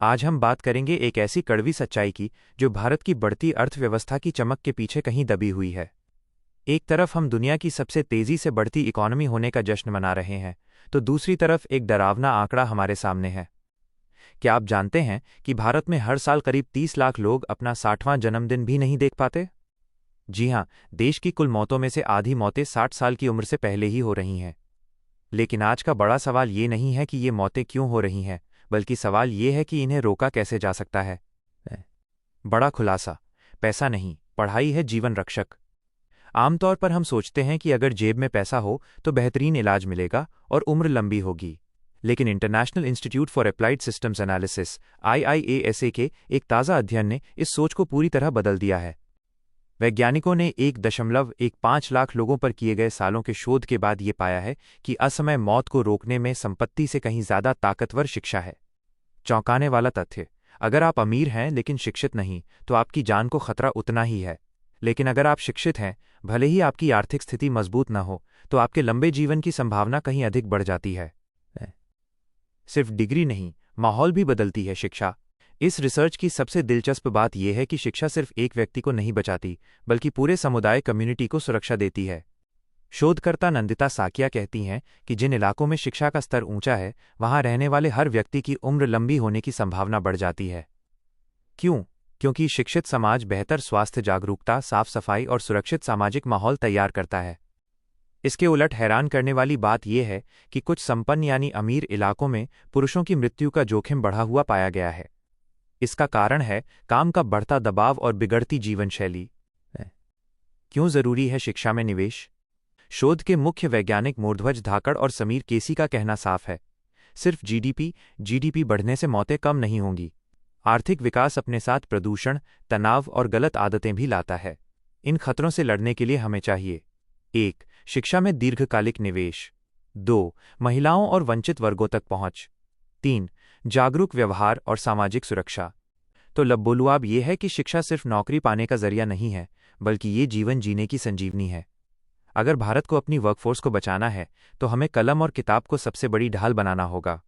आज हम बात करेंगे एक ऐसी कड़वी सच्चाई की जो भारत की बढ़ती अर्थव्यवस्था की चमक के पीछे कहीं दबी हुई है। एक तरफ हम दुनिया की सबसे तेजी से बढ़ती इकॉनमी होने का जश्न मना रहे हैं, तो दूसरी तरफ एक डरावना आंकड़ा हमारे सामने है। क्या आप जानते हैं कि भारत में हर साल करीब 30 लाख लोग अपना 60वां जन्मदिन भी नहीं देख पाते? जी हां, देश की कुल मौतों में से आधी मौतें 60 साल की उम्र से पहले ही हो रही हैं। लेकिन आज का बड़ा सवाल ये नहीं है कि ये मौतें क्यों हो रही हैं, बल्कि सवाल ये है कि इन्हें रोका कैसे जा सकता है। बड़ा खुलासा: पैसा नहीं, पढ़ाई है जीवन रक्षक। आमतौर पर हम सोचते हैं कि अगर जेब में पैसा हो तो बेहतरीन इलाज मिलेगा और उम्र लंबी होगी। लेकिन international institute for applied systems analysis (IIASA) के एक ताज़ा अध्ययन ने इस सोच को पूरी तरह बदल दिया है। वैज्ञानिकों ने 1.15 लाख लोगों पर किए गए सालों के शोध के बाद ये पाया है कि असमय मौत को रोकने में संपत्ति से कहीं ज़्यादा ताकतवर शिक्षा है। चौंकाने वाला तथ्य: अगर आप अमीर हैं लेकिन शिक्षित नहीं, तो आपकी जान को खतरा उतना ही है। लेकिन अगर आप शिक्षित हैं, भले ही आपकी आर्थिक स्थिति मजबूत न हो, तो आपके लंबे जीवन की संभावना कहीं अधिक बढ़ जाती है। सिर्फ डिग्री नहीं, माहौल भी बदलती है शिक्षा। इस रिसर्च की सबसे दिलचस्प बात यह है कि शिक्षा सिर्फ एक व्यक्ति को नहीं बचाती, बल्कि पूरे समुदाय कम्युनिटी को सुरक्षा देती है। शोधकर्ता नंदिता साकिया कहती हैं कि जिन इलाकों में शिक्षा का स्तर ऊंचा है, वहां रहने वाले हर व्यक्ति की उम्र लंबी होने की संभावना बढ़ जाती है। क्यों? क्योंकि शिक्षित समाज बेहतर स्वास्थ्य, जागरूकता, साफ सफाई और सुरक्षित सामाजिक माहौल तैयार करता है। इसके उलट हैरान करने वाली बात यह है कि कुछ संपन्न यानी अमीर इलाकों में पुरुषों की मृत्यु का जोखिम बढ़ा हुआ पाया गया है। इसका कारण है काम का बढ़ता दबाव और बिगड़ती जीवन शैली। क्यों जरूरी है शिक्षा में निवेश? शोध के मुख्य वैज्ञानिक मोरध्वज धाकड़ और समीर केसी का कहना साफ है: सिर्फ जीडीपी बढ़ने से मौतें कम नहीं होंगी। आर्थिक विकास अपने साथ प्रदूषण, तनाव और गलत आदतें भी लाता है। इन खतरों से लड़ने के लिए हमें चाहिए: 1. शिक्षा में दीर्घकालिक निवेश। 2. महिलाओं और वंचित वर्गों तक पहुंच। 3. जागरूक व्यवहार और सामाजिक सुरक्षा। तो लबोलुआब ये है कि शिक्षा सिर्फ नौकरी पाने का जरिया नहीं है, बल्कि ये जीवन जीने की संजीवनी है। अगर भारत को अपनी वर्कफोर्स को बचाना है, तो हमें कलम और किताब को सबसे बड़ी ढाल बनाना होगा।